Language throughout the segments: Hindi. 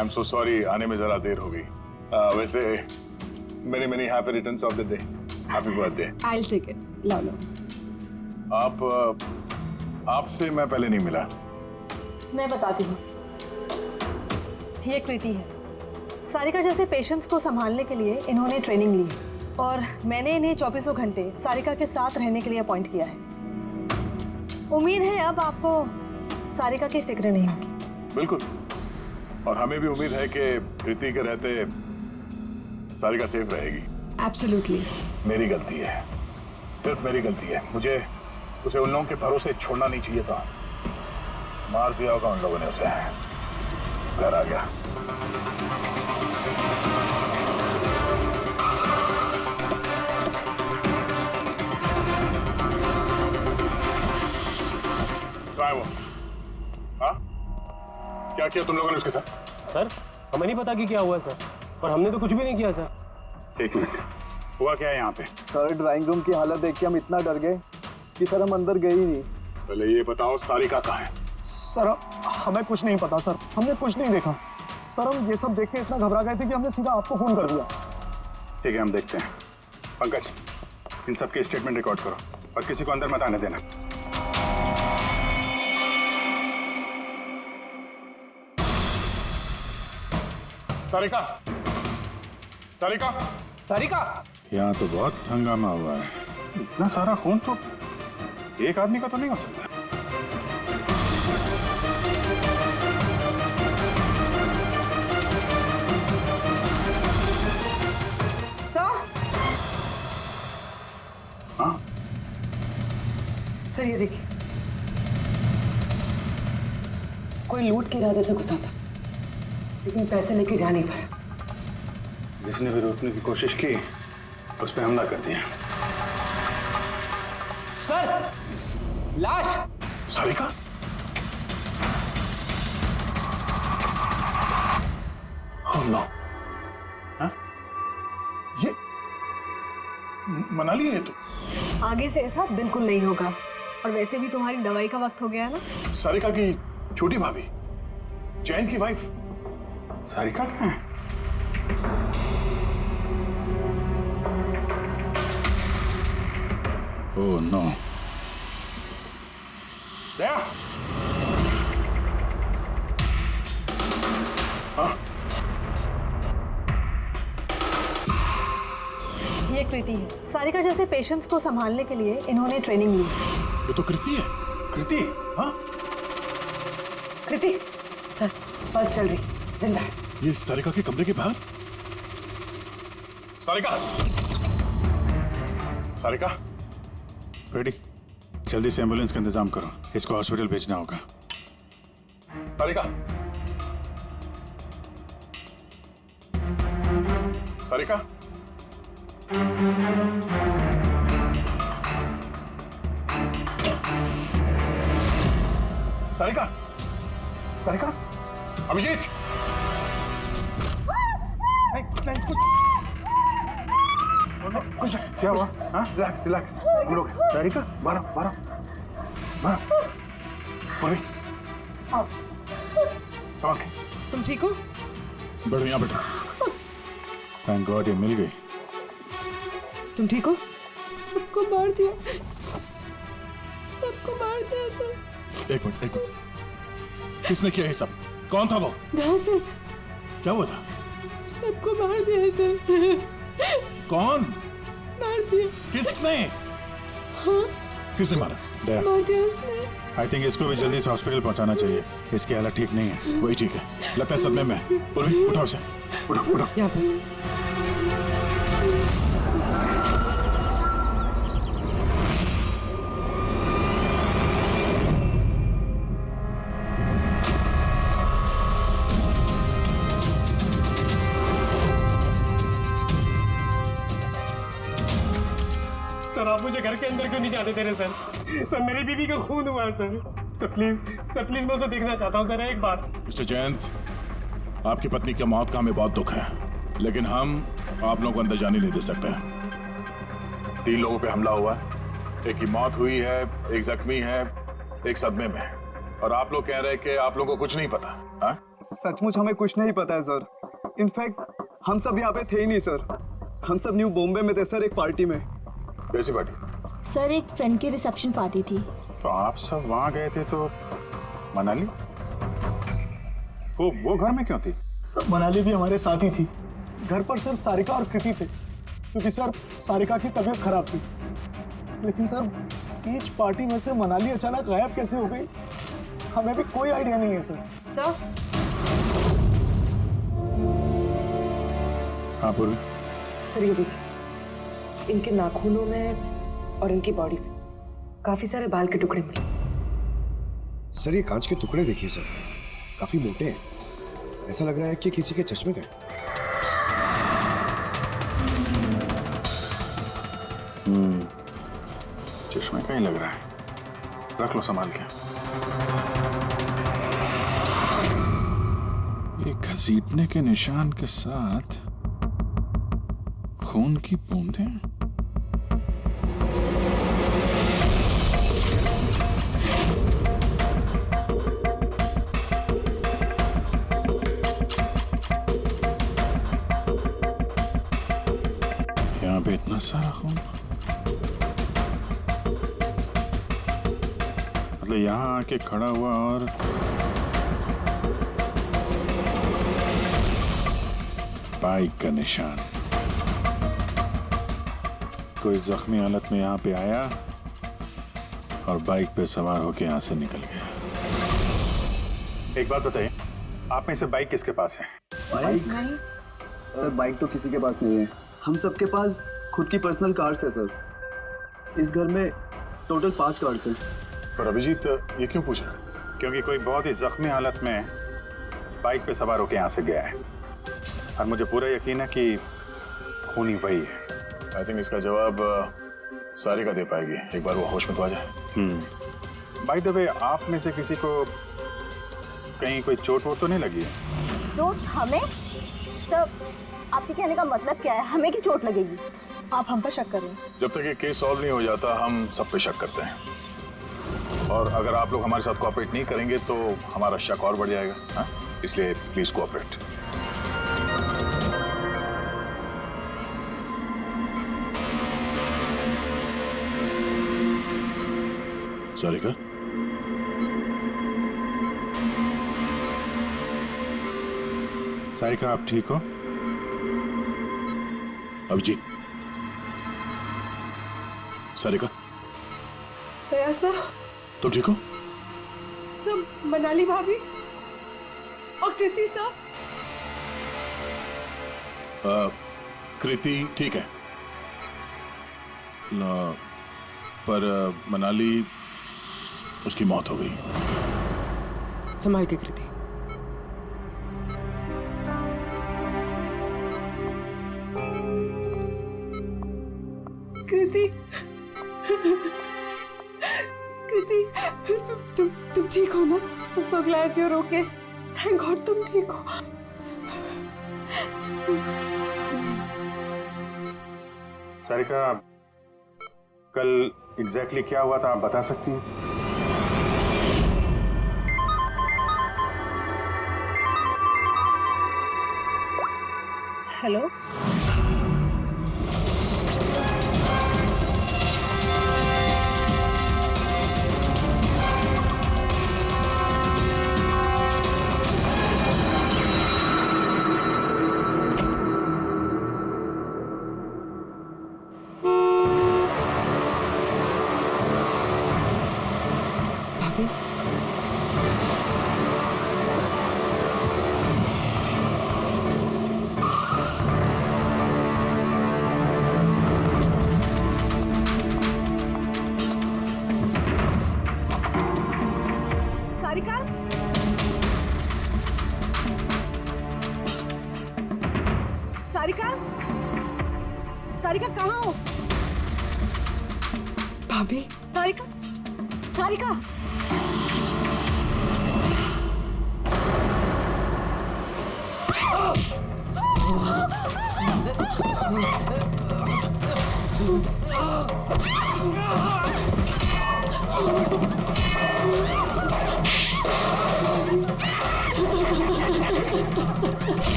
आई एम सो सॉरी, आने में जरा देर हो गई। वैसे many happy returns of the day, happy birthday. I will take it, लो लो। आपसे मैं पहले नहीं मिला। मैं बताती हूँ, ये कृति है। सारिका जैसे पेशेंट्स को संभालने के लिए इन्होंने ट्रेनिंग ली और मैंने इन्हें 24 घंटे सारिका के साथ रहने के लिए अपॉइंट किया है। उम्मीद है अब आपको सारिका की फिक्र नहीं होगी। बिल्कुल, और हमें भी उम्मीद है कि कृति के रहते सारिका सेफ रहेगी। एब्सोल्युटली। मेरी गलती है, सिर्फ मेरी गलती है। मुझे उसे उन लोगों के भरोसे छोड़ना नहीं चाहिए था। मार दिया होगा उन लोगों ने उसे। घर आ गया। क्या वो? हाँ? क्या किया तुम लोगों ने उसके साथ? सर हमें नहीं पता कि क्या हुआ सर, पर हमने तो कुछ भी नहीं किया सर। एक मिनट, हुआ क्या है यहाँ पे? सर ड्राइंग रूम की हालत देख के हम इतना डर गए कि सर हम अंदर गए ही नहीं। पहले ये बताओ सारिका कहाँ है? सर हमें कुछ नहीं पता सर, हमने कुछ नहीं देखा सर। हम ये सब देख के इतना घबरा गए थे कि हमने सीधा आपको फोन कर दिया। ठीक है, हम देखते हैं। पंकज, इन सबकी स्टेटमेंट रिकॉर्ड करो और किसी को अंदर मत आने देना। सारिका, सारिका, सारिका! यहाँ तो बहुत हंगामा हुआ है। इतना सारा खून तो एक आदमी का तो नहीं हो सकता। हाँ? सर ये देखिए, कोई लूट के इरादे से घुसा था लेकिन पैसे लेके जा नहीं पाया। जिसने भी रोकने की कोशिश की उस पर हमला कर दिया। सर लाश! सारिका? Oh no! हाँ? ये मनाली है तो? आगे से ऐसा बिल्कुल नहीं होगा, और वैसे भी तुम्हारी दवाई का वक्त हो गया है ना। सारिका की छोटी भाभी, जैन की वाइफ सारिका कहाँ है? Oh no! दया! हाँ? ये कृति है। सारिका जैसे पेशेंट्स को संभालने के लिए इन्होंने ट्रेनिंग ली। ये तो कृति है। कृति? हाँ? कृति सर, पल्स चल रही, जिंदा है। ये सारिका के कमरे के बाहर? सारिका! सारिका? रेडी? जल्दी से एम्बुलेंस का इंतजाम करो, इसको हॉस्पिटल भेजना होगा। सारिका! सारिका? सारिका? सारिका? अभिजीत! कुछ क्या हुआ? हाँ? रिलैक्स रिलैक्स, हम लोग सारिका बारह बारह बारह पूर्वी संभाल के। तुम ठीक हो? बैठो यहाँ बैठो। थैंक गॉड ये मिल गई। तुम ठीक हो? सबको मार दिया, सबको मार दिया सर। एक मिनट, किसने किया ये सब? कौन था वो? सर क्या हुआ था? सबको मार दिया सर। कौन मार दिया? किसने? हाँ किसने मारा? दया, मार दिया उसने। आई थिंक इसको भी जल्दी से हॉस्पिटल पहुंचाना चाहिए। इसकी हालत ठीक नहीं है। वही ठीक है, लगता है सदमे में है। पूर्वी उठाओ इसे, उठो उठो। यहाँ पे सर आप मुझे घर के अंदर क्यों नहीं जाने दे रहे सर? सर मेरी बीवी का खून हुआ है सर। सर प्लीज मैं उसे देखना चाहता हूँ सर एक बार। मिस्टर जयंत, आपकी पत्नी की मौत का हमें बहुत दुख है, लेकिन हम आप लोगों को अंदर जाने नहीं दे सकते। 3 लोगों पे हमला हुआ है, एक की मौत हुई है, एक जख्मी है, एक सदमे में है, और आप लोग कह रहे हैं कि आप लोगों को कुछ नहीं पता। हाँ? सचमुच हमें कुछ नहीं पता है सर। इनफैक्ट हम सब यहाँ पे थे ही नहीं सर। हम सब न्यू बॉम्बे में थे सर, एक पार्टी में। कैसी पार्टी? सर एक फ्रेंड की रिसेप्शन पार्टी थी। तो आप सब वहाँ गए थे तो मनाली वो घर में क्यों थी? सर मनाली भी हमारे साथ ही थी। घर पर सिर्फ सारिका और कृति थे, क्योंकि सर सारिका की तबीयत खराब थी। लेकिन सर बीच पार्टी में से मनाली अचानक गायब कैसे हो गई, हमें भी कोई आइडिया नहीं है सर। सर हाँ पूर्वी। सर ये देखिए, इनके नाखूनों में और इनकी बॉडी पे काफी सारे बाल के टुकड़े मिले। सर ये कांच के टुकड़े देखिए सर, काफी मोटे हैं। ऐसा लग रहा है कि किसी के चश्मे का है। चश्मे का ही लग रहा है। रख लो संभाल के। ये घसीटने के निशान के साथ खून की बूंदें। यहाँ पे इतना सारा खून, मतलब यहाँ आके खड़ा हुआ और बाइक का निशान। कोई जख्मी हालत में यहाँ पे आया और बाइक पे सवार होके यहाँ से निकल गया। एक बात बताइए, आप में से बाइक किसके पास है? बाइक? सर बाइक तो किसी के पास नहीं है। हम सबके पास खुद की पर्सनल कार्स है सर। इस घर में टोटल 5 कार्स हैं। पर अभिजीत ये क्यों पूछ रहा है? क्योंकि कोई बहुत ही जख्मी हालत में बाइक पे सवार होके यहाँ से गया है और मुझे पूरा यकीन है कि खूनी वही है। आई थिंक इसका जवाब सारिका दे पाएगी। एक बार वो होश में तो आ जाए। बाय द वे, आप में से किसी को कहीं कोई चोट वोट तो नहीं लगी है? चोट हमें? सर आपके कहने का मतलब क्या है? हमें की चोट लगेगी? आप हम पर शक कर रहे हैं। जब तक ये केस सॉल्व नहीं हो जाता हम सब पे शक करते हैं, और अगर आप लोग हमारे साथ कोऑपरेट नहीं करेंगे तो हमारा शक और बढ़ जाएगा। हाँ? इसलिए प्लीज कोऑपरेट। सारिका, सारिका आप ठीक हो? अभिजीत, सारिका दया सर, तुम ठीक हो? सब मनाली भाभी और कृति सर। कृति ठीक है, पर मनाली उसकी मौत हो गई। संभाल के कृति। कृति कृति, तुम ठीक हो ना? I'm so glad you're okay. Thank God तुम ठीक हो। सारिका, कल एग्जैक्टली क्या हुआ था आप बता सकती हैं? हेलो, भाभी, सारिका, सारिका, सारिका कहाँ हो? भाभी, सारिका, सारिका,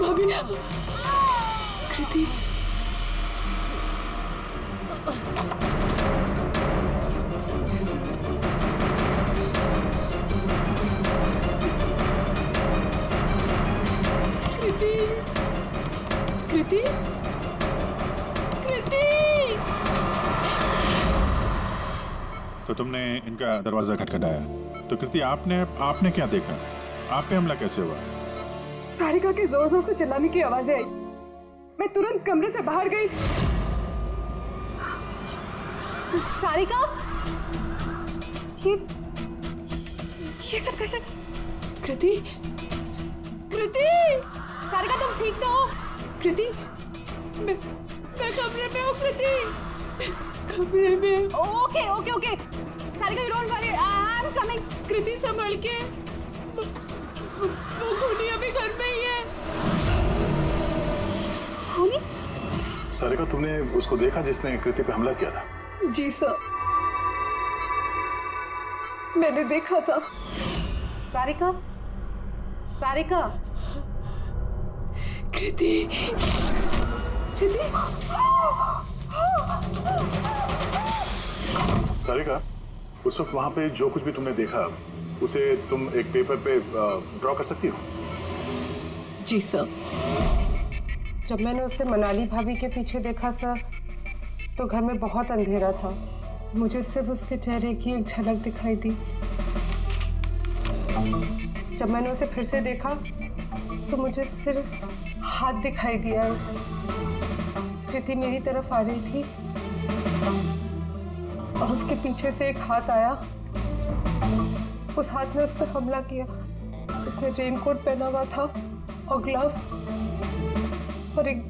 भाभी कृति कृति कृति कृति तो तुमने इनका दरवाजा खटखटाया, तो कृति आपने क्या देखा? आप पे हमला कैसे हुआ? सारिका के जोर जोर से चिल्लाने की आवाजें आई। मैं तुरंत कमरे से बाहर गई। सारिका, ये सब कैसे? कृति कृति सारिका तुम ठीक तो हो? कृति मैं कमरे में हूँ। कृति कमरे में। Okay okay okay Sarika, you don't worry, I am coming. Kriti संभल के, वो खूनी अभी घर में ही है। खूनी? सारिका, तुमने उसको देखा जिसने कृति पे हमला किया था? जी सर, मैंने देखा था। सारिका, सारिका, कृति कृति सारिका, उस वक्त वहां पे जो कुछ भी तुमने देखा उसे तुम एक पेपर पे ड्रॉ कर सकती हो? जी सर। जब मैंने उसे मनाली भाभी के पीछे देखा सर, तो घर में बहुत अंधेरा था। मुझे सिर्फ उसके चेहरे की एक झलक दिखाई दी। जब मैंने उसे फिर से देखा तो मुझे सिर्फ हाथ दिखाई दिया। कृति मेरी तरफ आ रही थी और उसके पीछे से एक हाथ आया। उस हाथ ने उस पर हमला किया। उसने रेनकोट पहना हुआ था और ग्लव्स और एक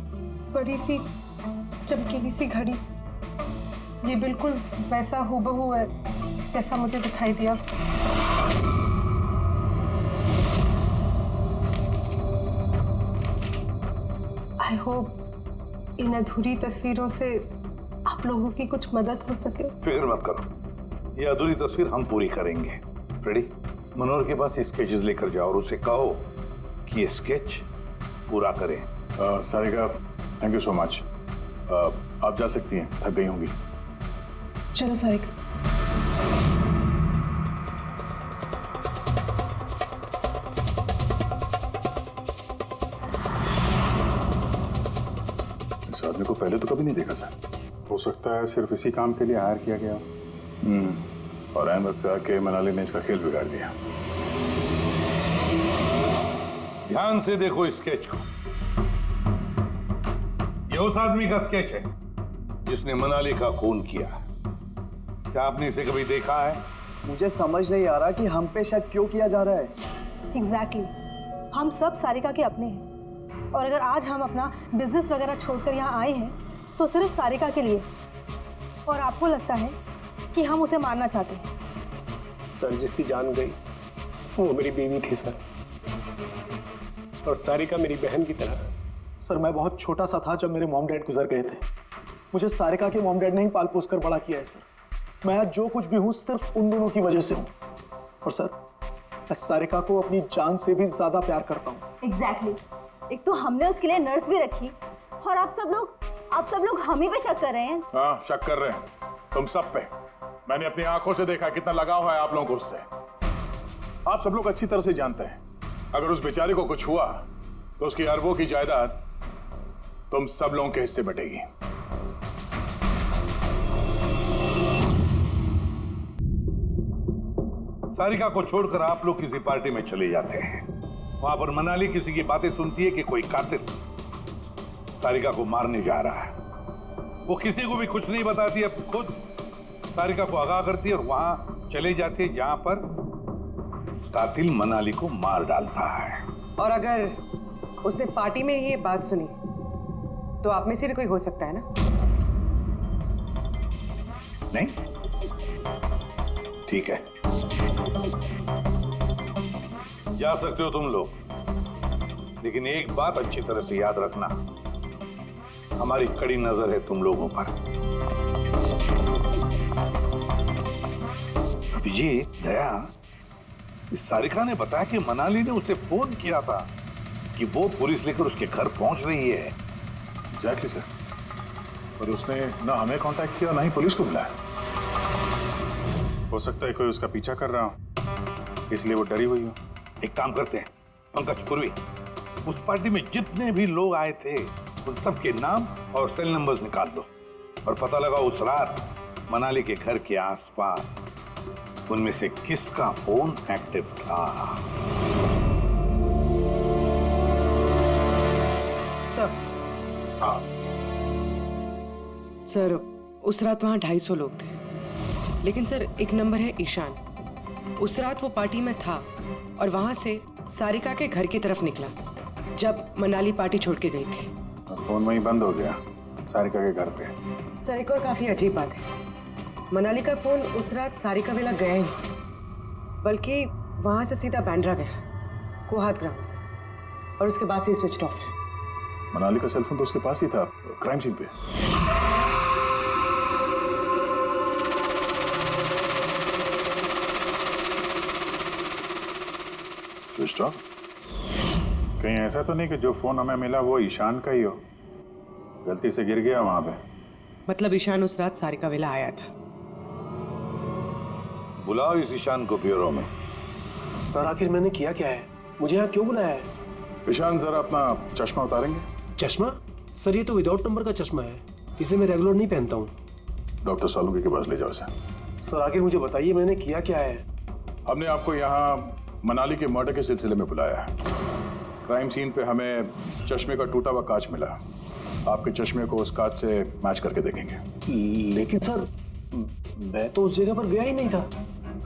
बड़ी सी चमकीली सी घड़ी। ये बिल्कुल वैसा हूबहू है जैसा मुझे दिखाई दिया। आई होप इन अधूरी तस्वीरों से आप लोगों की कुछ मदद हो सके। फिक्र मत करो, ये अधूरी तस्वीर हम पूरी करेंगे। रेडी? मनोहर के पास स्केचेस लेकर जाओ और उसे कहो कि ये स्केच पूरा करें। Sarika, thank you so much. आप जा सकती हैं, थक गई होंगी। चलो सारिका। इस आदमी को पहले तो कभी नहीं देखा सर। हो सकता है सिर्फ इसी काम के लिए हायर किया गया। और अहम वक्त आके मनाली ने इसका खेल बिगाड़ दिया। ध्यान से देखो इस स्केच को। ये उस आदमी का स्केच है जिसने मनाली का खून किया। क्या आपने इसे कभी देखा है? मुझे समझ नहीं आ रहा कि हम पे शक क्यों किया जा रहा है। एग्जैक्टली, हम सब सारिका के अपने हैं और अगर आज हम अपना बिजनेस वगैरह छोड़कर यहाँ आए हैं तो सिर्फ सारिका के लिए। और आपको लगता है कि हम उसे मारना चाहते हैं? सर, जिसकी जान गई वो मेरी बीवी थी सर, और सारिका मेरी बहन की तरह। सर, मैं बहुत छोटा सा था जब मेरे मॉम डैड गुजर गए थे। मुझे सारिका के मॉम डैड ने ही पाल पोस कर बड़ा किया है सर। मैं आज जो कुछ भी हूँ सिर्फ उन दोनों की वजह से हूँ। और सर, मैं सारिका को अपनी जान से भी ज्यादा प्यार करता हूँ। एग्जैक्टली। एक तो हमने उसके लिए नर्स भी रखी और आप सब लोग हम ही पे शक कर रहे हैं। हाँ, शक कर रहे हैं तुम सब पे। मैंने अपनी आंखों से देखा कितना लगाव है आप लोगों को उससे। आप सब लोग अच्छी तरह से जानते हैं अगर उस बेचारे को कुछ हुआ तो उसकी अरबों की जायदाद तुम सब लोगों के हिस्से बटेगी। सारिका को छोड़कर आप लोग किसी पार्टी में चले जाते हैं। वहां पर मनाली किसी की बातें सुनती है कि कोई कातिल सारिका को मारने जा रहा है। वो किसी को भी कुछ नहीं बताती, अब खुद सारिका को आगाह करती है और वहां चले जाती है जहां पर कातिल मनाली को मार डालता है। और अगर उसने पार्टी में ये बात सुनी तो आप में से भी कोई हो सकता है ना? नहीं? ठीक है, जा सकते हो तुम लोग, लेकिन एक बात अच्छी तरह से याद रखना, हमारी कड़ी नजर है तुम लोगों पर। अभिजीत, दया, इस सारिका ने बताया कि मनाली ने उसे फोन किया था कि वो पुलिस लेकर उसके घर पहुंच रही है। एग्जैक्टली सर, पर उसने ना हमें कांटेक्ट किया ना ही पुलिस को बुलाया। हो सकता है कोई उसका पीछा कर रहा हो, इसलिए वो डरी हुई हो। एक काम करते हैं पंकज पूर्वी, उस पार्टी में जितने भी लोग आए थे उन सबके नाम और सेल नंबर्स निकाल दो और पता लगा उस रात मनाली के घर के आसपास उनमें से किसका फोन एक्टिव था। सर, हाँ सर उस रात वहाँ 250 लोग थे, लेकिन सर एक नंबर है ईशान। उस रात वो पार्टी में था और वहाँ से सारिका के घर की तरफ निकला जब मनाली पार्टी छोड़ के गई थी। फोन वहीं बंद हो गया सारिका के घर पे। सर एक और काफी अजीब बात है, मनाली का फोन उस रात सारिका विला गया ही नहीं, बल्कि वहाँ से सीधा बांद्रा गया, कोहात ग्राउंड्स, और उसके बाद से स्विच ऑफ है। मनाली का सेल फोन तो उसके पास ही था क्राइम सीन पे। Switch off? कहीं ऐसा तो नहीं कि जो फोन हमें मिला वो ईशान का ही हो, गलती से गिर गया वहां पे? मतलब ईशान उस रात सारिका विला आया था। बुलाओ इस ईशान को ब्यूरो में। सर आखिर मैंने किया क्या है, मुझे यहाँ क्यों बुलाया है? ईशान जरा अपना चश्मा उतारेंगे? चश्मा? सर ये तो विदाउट नंबर का चश्मा है, इसे मैं रेगुलर नहीं पहनता हूँ। डॉक्टर सालुंके के पास ले जाओ इसे। सर आखिर मुझे बताइए मैंने किया क्या है? हमने आपको यहाँ मनाली के मर्डर के सिलसिले में बुलाया है। क्राइम सीन पे हमें चश्मे का टूटा हुआ कांच मिला, आपके चश्मे को उस कांच से मैच करके देखेंगे। लेकिन सर मैं तो उस जगह पर गया ही नहीं था।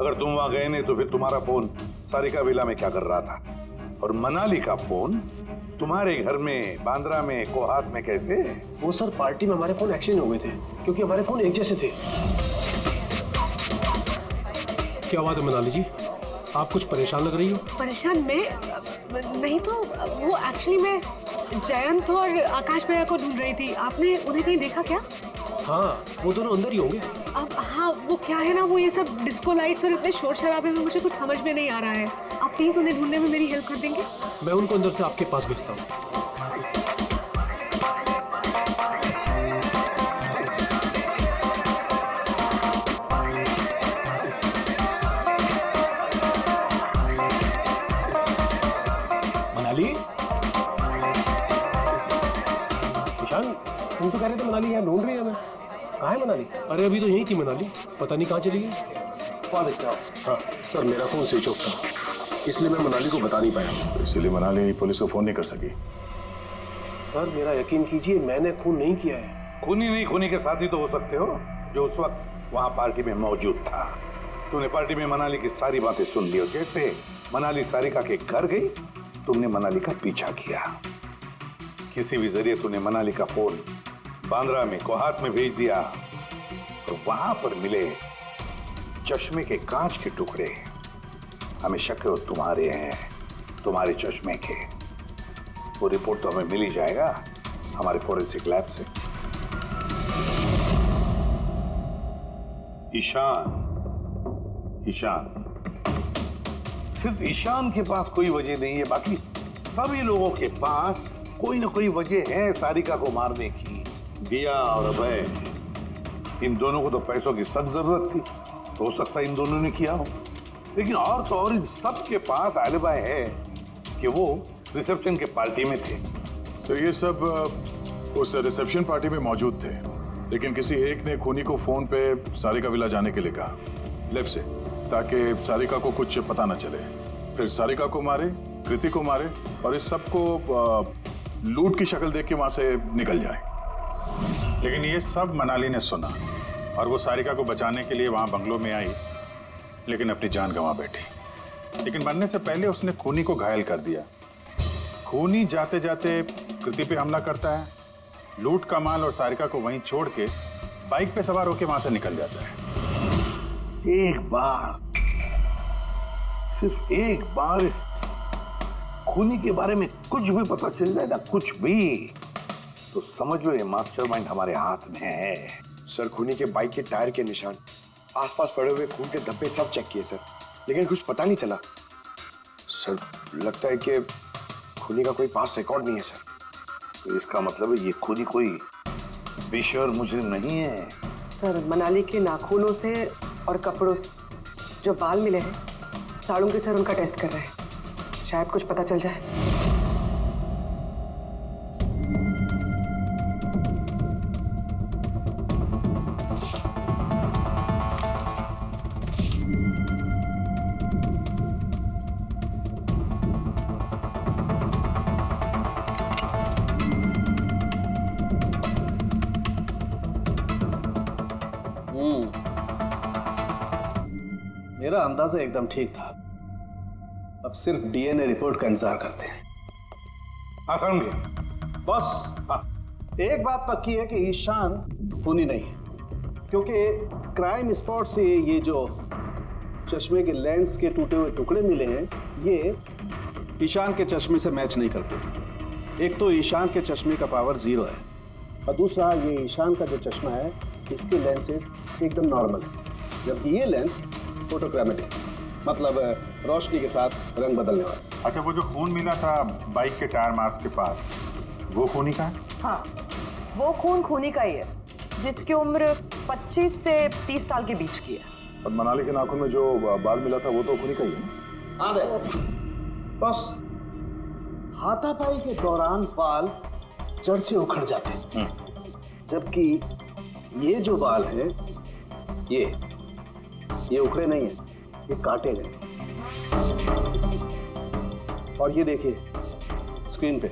अगर तुम वहां गए नहीं तो फिर तुम्हारा फोन सारिका विला में क्या कर रहा था? और मनाली का फोन तुम्हारे घर में बांद्रा में कोहात में कैसे? वो सर पार्टी में हमारे फोन एक्सचेंज हो गए थे क्योंकि हमारे फोन एक जैसे थे। क्या बात है मनाली जी, आप कुछ परेशान लग रही हो? परेशान मैं नहीं तो वो एक्चुअली मैं जयंत और आकाश भैया को ढूंढ रही थी। आपने उन्हें कहीं देखा क्या? हाँ वो दोनों अंदर ही होंगे। अब हाँ वो क्या है ना, वो ये सब डिस्को लाइट्स और इतने शोर शराबे में मुझे कुछ समझ में नहीं आ रहा है। आप प्लीज उन्हें ढूंढने में मेरी हेल्प कर देंगे? मैं उनको अंदर से आपके पास भेजता हूँ। मनाली, ईशान तुम तो कह रहे थे मनाली यहाँ ढूंढ रही है हमें, कहाँ है मनाली? अरे अभी तो यहीं थी मनाली, पता नहीं कहाँ चली गई। हाँ सर, मेरा फोन स्विच ऑफ था इसलिए मैं मनाली को बता नहीं पाया। इसलिए मनाली पुलिस को फोन नहीं कर सकी। सर मेरा यकीन कीजिए मैंने खून नहीं किया है। खूनी नहीं, खूनी के साथी तो हो सकते हो जो उस वक्त वहां पार्टी में मौजूद था। तूने पार्टी में मनाली की सारी बातें सुन ली और जैसे मनाली सारिका के घर गई तुमने मनाली का पीछा किया। किसी भी जरिए तूने मनाली का फोन बांद्रा में कोहात में भेज दिया और वहां पर मिले चश्मे के कांच के टुकड़े हमें शक है तुम्हारे हैं, तुम्हारे चश्मे के। वो रिपोर्ट तो हमें मिल ही जाएगा हमारे फोरेंसिक लैब से। ईशान, ईशान, सिर्फ ईशान के पास कोई वजह नहीं है, बाकी सभी लोगों के पास कोई ना कोई वजह है सारिका को मारने की। दिया और अभय, इन दोनों को तो पैसों की सख्त जरूरत थी, तो हो सकता है इन दोनों ने किया हो। लेकिन और तो और इन सब के पास एलिबाई है कि वो रिसेप्शन के पार्टी में थे। सर ये सब उस रिसेप्शन पार्टी में मौजूद थे, लेकिन किसी एक ने खूनी को फोन पे सारिका विला जाने के लिए कहा लेफ्ट से, ताकि सारिका को कुछ पता न चले। फिर सारिका को मारे, कृति को मारे और इस सब को लूट की शक्ल देख के वहां से निकल जाए। लेकिन ये सब मनाली ने सुना और वो सारिका को बचाने के लिए वहां बंगलों में आई, लेकिन अपनी जान गंवा बैठी। लेकिन मरने से पहले उसने खूनी को घायल कर दिया। खूनी जाते जाते कृति पे हमला करता है, लूट का माल और सारिका को वहीं छोड़ के बाइक पे सवार होकर वहां से निकल जाता है। एक बार, सिर्फ एक बार इस खूनी के बारे में कुछ भी पता चल जाए ना, कुछ भी, तो समझ लो ये मास्टरमाइंड हमारे हाथ में है। सर खूनी के बाइक के टायर के निशान, आसपास पड़े हुए खून के धब्बे सब चेक किए सर, लेकिन कुछ पता नहीं चला। सर लगता है कि खूनी का कोई पास रिकॉर्ड नहीं है सर। तो इसका मतलब है ये खुद ही कोई पेशेवर मुजरिम नहीं है। सर मनाली के नाखूनों से और कपड़ों से जो बाल मिले हैं, साड़ू के सर उनका टेस्ट कर रहे हैं, शायद कुछ पता चल जाए। मेरा अंदाजा एकदम ठीक था। अब सिर्फ डीएनए रिपोर्ट का इंतजार करते हैं। हाँ समझ बॉस, एक बात पक्की है कि ईशान खूनी नहीं है, क्योंकि क्राइम स्पॉट से ये जो चश्मे के लेंस के टूटे हुए टुकड़े मिले हैं, ये ईशान के चश्मे से मैच नहीं करते। एक तो ईशान के चश्मे का पावर 0 है, और दूसरा ये ईशान का जो चश्मा है इसके लेंसेज एकदम नॉर्मल है, जबकि ये लेंस फोटोक्रोमेटिक, मतलब रोशनी के साथ रंग बदलने वाला। अच्छा, वो जो खून मिला था बाइक के टायर मार्क्स के पास, वो खूनी का है? हाँ, वो खून खूनी का ही है, जिसकी उम्र 25 से 30 साल के बीच की है। और मनाली के नाखून में जो बाल मिला था वो तो खूनी का ही है। हाँ दे बस, हाथापाई के दौरान बाल जड़ से उखड़ जाते हैं, जबकि ये जो बाल हैं ये उखड़े नहीं है, ये काटे गए। और ये देखिए स्क्रीन पे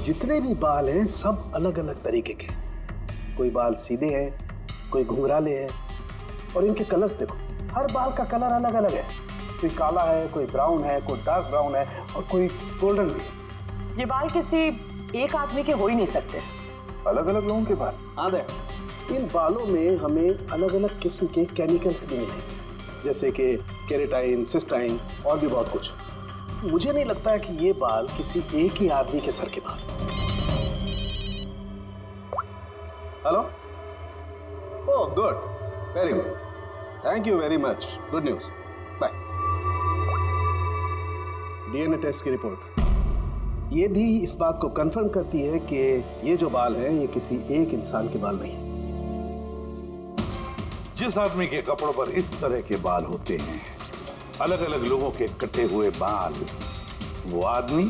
जितने भी बाल हैं सब अलग अलग तरीके के। कोई बाल सीधे हैं, कोई घुंघराले हैं, और इनके कलर्स देखो, हर बाल का कलर अलग अलग है। कोई काला है, कोई ब्राउन है, कोई डार्क ब्राउन है, और कोई गोल्डन भी है। ये बाल किसी एक आदमी के हो ही नहीं सकते। अलग अलग लोगों के बाल? हाँ देख, इन बालों में हमें अलग अलग किस्म के केमिकल्स भी मिले, जैसे कि केराटिन, सिस्टाइन और भी बहुत कुछ। मुझे नहीं लगता है कि ये बाल किसी एक ही आदमी के सर के बाल। Hello, oh good, very good, thank you very much, good news, bye. DNA test की रिपोर्ट ये भी इस बात को कंफर्म करती है कि ये जो बाल हैं ये किसी एक इंसान के बाल नहीं है। जिस आदमी के कपड़ों पर इस तरह के बाल होते हैं, अलग अलग लोगों के कटे हुए बाल, वो आदमी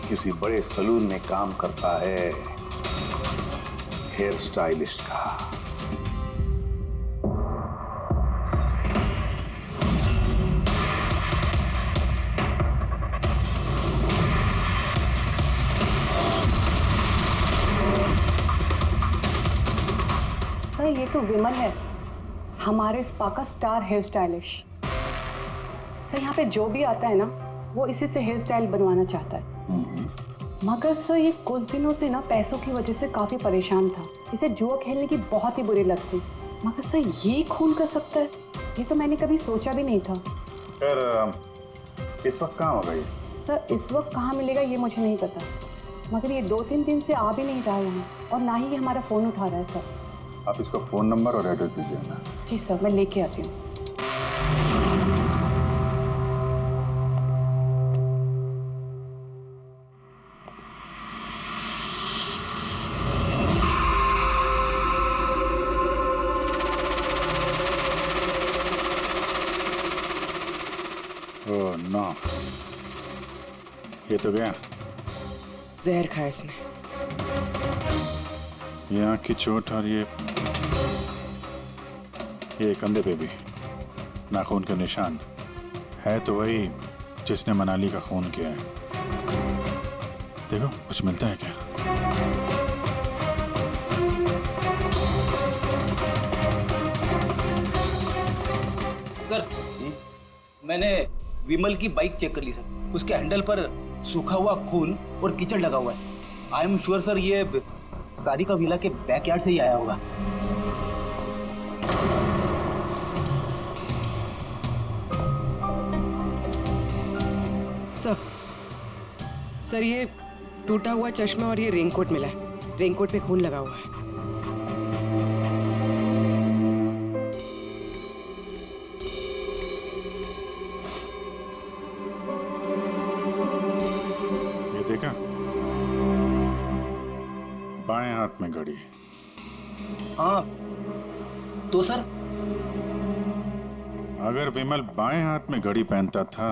किसी बड़े सलून में काम करता है, हेयर स्टाइलिस्ट का। ये तो विमल है, हमारे स्पा का स्टार हेयर स्टाइलिश। सर यहाँ पे जो भी आता है ना, वो इसी से हेयर स्टाइल बनवाना चाहता है। मगर सर ये कुछ दिनों से ना पैसों की वजह से काफी परेशान था। इसे जुआ खेलने की बहुत ही बुरी लत थी। मगर सर ये खून कर सकता है, ये तो मैंने कभी सोचा भी नहीं था। फिर इस वक्त कहाँ होगा ये? सर इस वक्त कहाँ मिलेगा ये मुझे नहीं पता, मगर ये 2-3 दिन से आ भी नहीं रहा है यहाँ, और ना ही ये हमारा फोन उठा रहा है। सर आप इसका फोन नंबर और एड्रेस दीजिए ना। जी सर, मैं लेके आती हूँ। ओह नो, ये तो गया। जहर खाया इसने। ये आँख की चोट और ये कंधे पे भी नाखून के निशान है, तो वही जिसने मनाली का खून किया है। देखो कुछ मिलता है क्या? सर, मैंने विमल की बाइक चेक कर ली सर। उसके हैंडल पर सूखा हुआ खून और कीचड़ लगा हुआ है। आई एम श्योर सर ये सारिका विला के बैकयार्ड से ही आया होगा। सर ये टूटा हुआ चश्मा और ये रेनकोट मिला है। रेनकोट पे खून लगा हुआ है। हाथ में घड़ी। हाँ तो सर अगर विमल बाएं हाथ में घड़ी पहनता था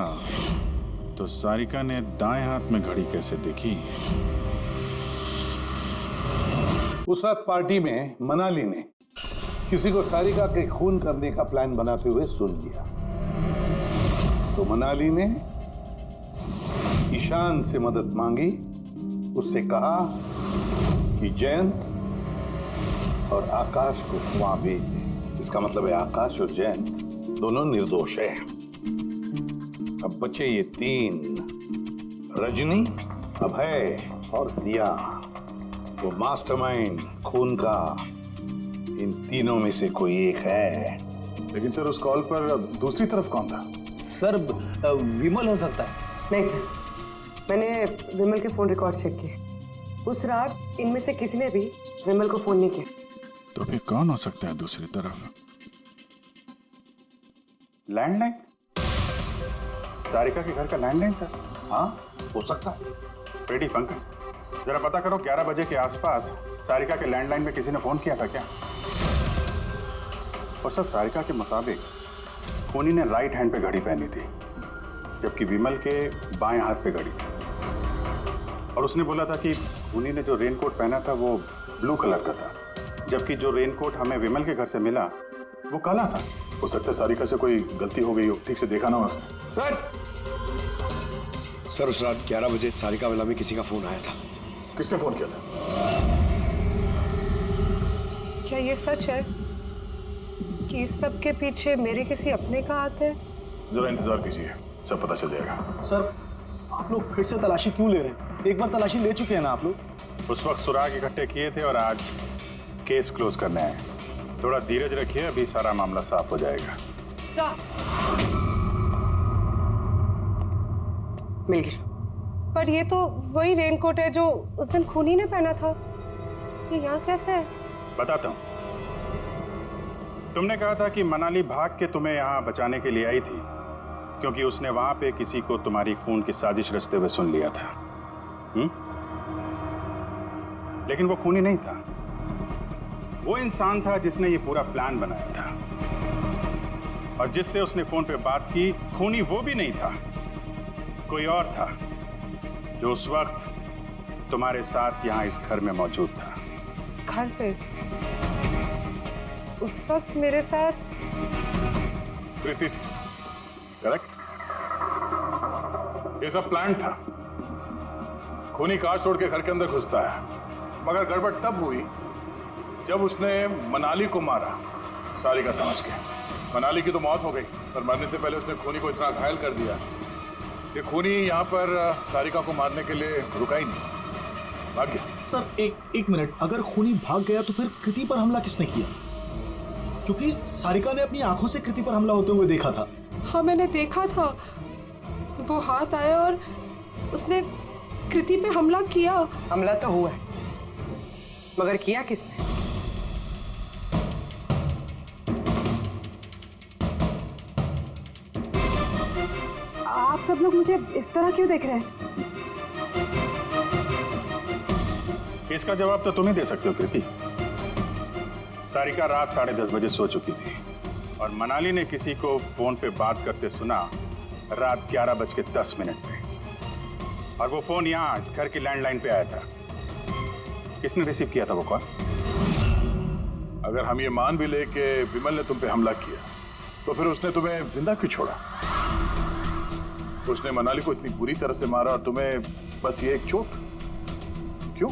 तो सारिका ने दाएं हाथ में घड़ी कैसे देखी? उस रात पार्टी में मनाली ने किसी को सारिका के खून करने का प्लान बनाते हुए सुन लिया, तो मनाली ने ईशान से मदद मांगी। उससे कहा कि जयंत और आकाश को वहां भेज दे। इसका मतलब है आकाश और जयंत दोनों निर्दोष हैं। अब बचे ये तीन, रजनी, अभय और दिया। वो मास्टरमाइंड खून का इन तीनों में से कोई एक है। लेकिन सर उस कॉल पर दूसरी तरफ कौन था? सर विमल हो सकता है। नहीं सर, मैंने विमल के फोन रिकॉर्ड चेक किए। उस रात इनमें से किसी ने भी विमल को फोन नहीं किया। तो फिर कौन हो सकता है दूसरी तरफ? लैंडलाइन? सारिका के घर का लैंडलाइन सर? हाँ हो सकता है। रेडी पंकज, जरा पता करो 11 बजे के आसपास सारिका के लैंडलाइन में किसी ने फोन किया था क्या? और सर सारिका के मुताबिक खूनी ने राइट हैंड पे घड़ी पहनी थी, जबकि विमल के बाएं हाथ पे घड़ी थी। और उसने बोला था कि खूनी ने जो रेनकोट पहना था वो ब्लू कलर का था, जबकि जो रेनकोट हमें विमल के घर से मिला वो काला था। हो सकता है सारिका से कोई गलती हो गई हो, ठीक से देखा ना उसने। सर उस रात 11 बजे सारिका विला में किसी का फोन आया था। किसने फोन किया था? क्या ये सच है कि इस सब के पीछे मेरे किसी अपने का हाथ है? जरा इंतजार कीजिए, सब पता चल जाएगा। सर आप लोग फिर से तलाशी क्यों ले रहे हैं? एक बार तलाशी ले चुके हैं ना आप लोग। उस वक्त सुराग इकट्ठे किए थे और आज केस क्लोज करने आए। थोड़ा धीरज रखिए, अभी सारा मामला साफ हो जाएगा। मिल गया। पर ये तो वही रेनकोट है जो उस दिन खूनी ने पहना था। ये यहाँ कैसे है? बताता हूँ। तुमने कहा था कि मनाली भाग के तुम्हें यहाँ बचाने के लिए आई थी, क्योंकि उसने वहां पे किसी को तुम्हारी खून की साजिश रचते हुए सुन लिया था। लेकिन वो खूनी नहीं था। वो इंसान था जिसने ये पूरा प्लान बनाया था, और जिससे उसने फोन पे बात की, खूनी वो भी नहीं था, कोई और था जो उस वक्त तुम्हारे साथ यहाँ इस घर में मौजूद था। घर पे? उस वक्त मेरे साथ? प्रीति, करेक्ट? ये सब प्लान था। खूनी कार छोड़ के घर के अंदर घुसता है, मगर गड़बड़ तब हुई जब उसने मनाली को मारा, सारिका समझ के। मनाली की तो मौत हो गई, पर मरने से पहले उसने खूनी को इतना घायल कर दिया कि खूनी यहाँ पर सारिका को मारने के लिए रुका ही नहीं, भाग गया। सर एक मिनट, अगर खूनी भाग गया तो फिर कृति पर हमला किसने किया? क्योंकि सारिका ने अपनी आंखों से कृति पर हमला होते हुए देखा था। हाँ मैंने देखा था, वो हाथ आया और उसने कृति पे हमला किया। हमला तो हुआ है, मगर किया किसने? आप सब लोग मुझे इस तरह क्यों देख रहे हैं? इसका जवाब तो तुम ही दे सकते हो कृति। सारिका रात 10:30 बजे सो चुकी थी, और मनाली ने किसी को फोन पे बात करते सुना रात 11:10 पे, और वो फोन यहाँ इस घर की लैंडलाइन पे आया था। किसने रिसीव किया था वो कॉल? अगर हम ये मान भी ले कि विमल ने तुम पे हमला किया, तो फिर उसने तुम्हें जिंदा क्यों छोड़ा? उसने मनाली को इतनी बुरी तरह से मारा और तुम्हें बस ये एक चोट? क्यों?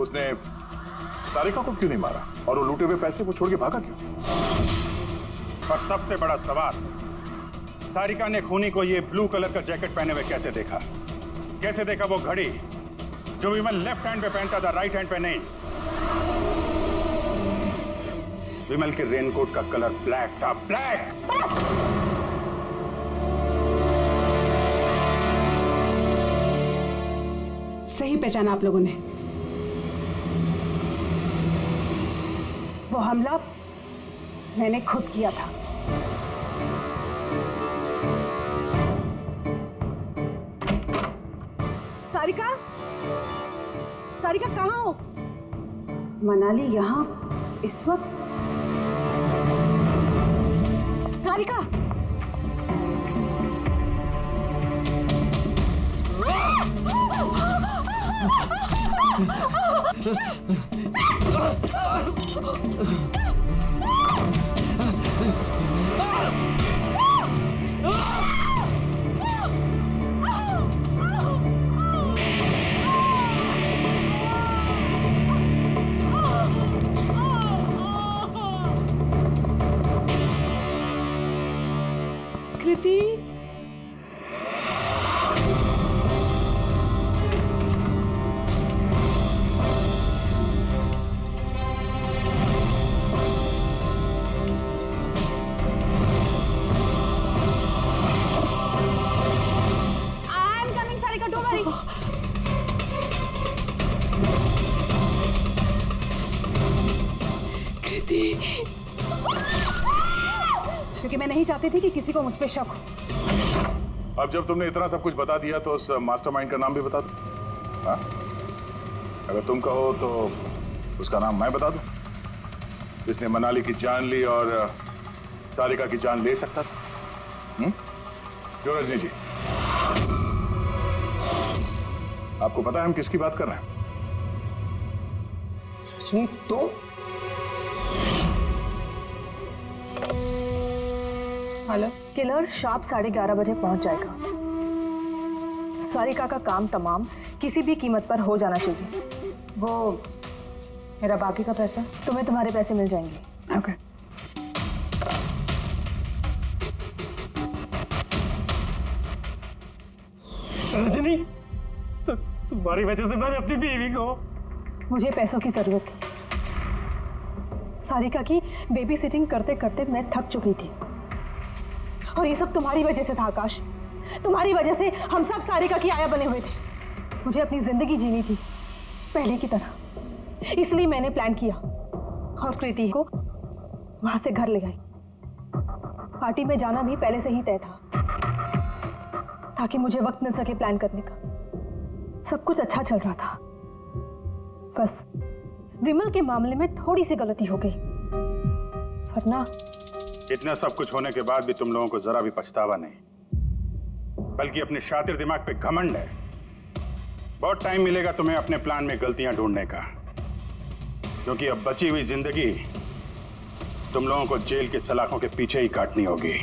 उसने सारिका को क्यों नहीं मारा, और वो लूटे हुए पैसे को छोड़ के भागा क्यों? और सबसे बड़ा सवाल, सारिका ने खूनी को ये ब्लू कलर का जैकेट पहने हुए कैसे देखा? कैसे देखा वो घड़ी जो विमल लेफ्ट हैंड पे पहनता था, राइट हैंड पे नहीं? विमल के रेनकोट का कलर ब्लैक था, ब्लैक। सही पहचाना आप लोगों ने। वो हमला मैंने खुद किया था। सारिका, सारिका कहाँ हो? मनाली यहाँ इस वक्त? सारिका, कृति, I am coming, Sarika, don't worry. कृति, क्योंकि मैं नहीं चाहती थी कि किसी को मुझ पे शक हो। अब जब तुमने इतना सब कुछ बता दिया तो उस मास्टरमाइंड का नाम भी बता दो। हाँ? अगर तुम कहो तो उसका नाम मैं बता दूं, जिसने मनाली की जान ली और सारिका की जान ले सकता था। क्यों रजनी जी, आपको पता है हम किसकी बात कर रहे हैं? रजनी, तो हेलो, किलर शार्प 11:30 बजे पहुंच जाएगा। सारिका का काम तमाम किसी भी कीमत पर हो जाना चाहिए। वो मेरा बाकी का पैसा? तुम्हें तुम्हारे पैसे मिल जाएंगे। ओके। रजनी, तो तुम्हारी वजह से मैंने अपनी बीवी को। मुझे पैसों की जरूरत थी। सारिका की बेबी सिटिंग करते करते मैं थक चुकी थी, और ये सब तुम्हारी वजह से था आकाश। तुम्हारी वजह से हम सब सारिका की आया बने हुए थे। मुझे अपनी जिंदगी जीनी थी पहले की तरह, इसलिए मैंने प्लान किया और कृति को वहां से घर ले आई। पार्टी में जाना भी पहले से ही तय था, ताकि मुझे वक्त मिल सके प्लान करने का। सब कुछ अच्छा चल रहा था, बस विमल के मामले में थोड़ी सी गलती हो गई, वरना इतना सब कुछ होने के बाद भी तुम लोगों को जरा भी पछतावा नहीं, बल्कि अपने शातिर दिमाग पे घमंड है। बहुत टाइम मिलेगा तुम्हें अपने प्लान में गलतियां ढूंढने का, क्योंकि अब बची हुई जिंदगी तुम लोगों को जेल के सलाखों के पीछे ही काटनी होगी।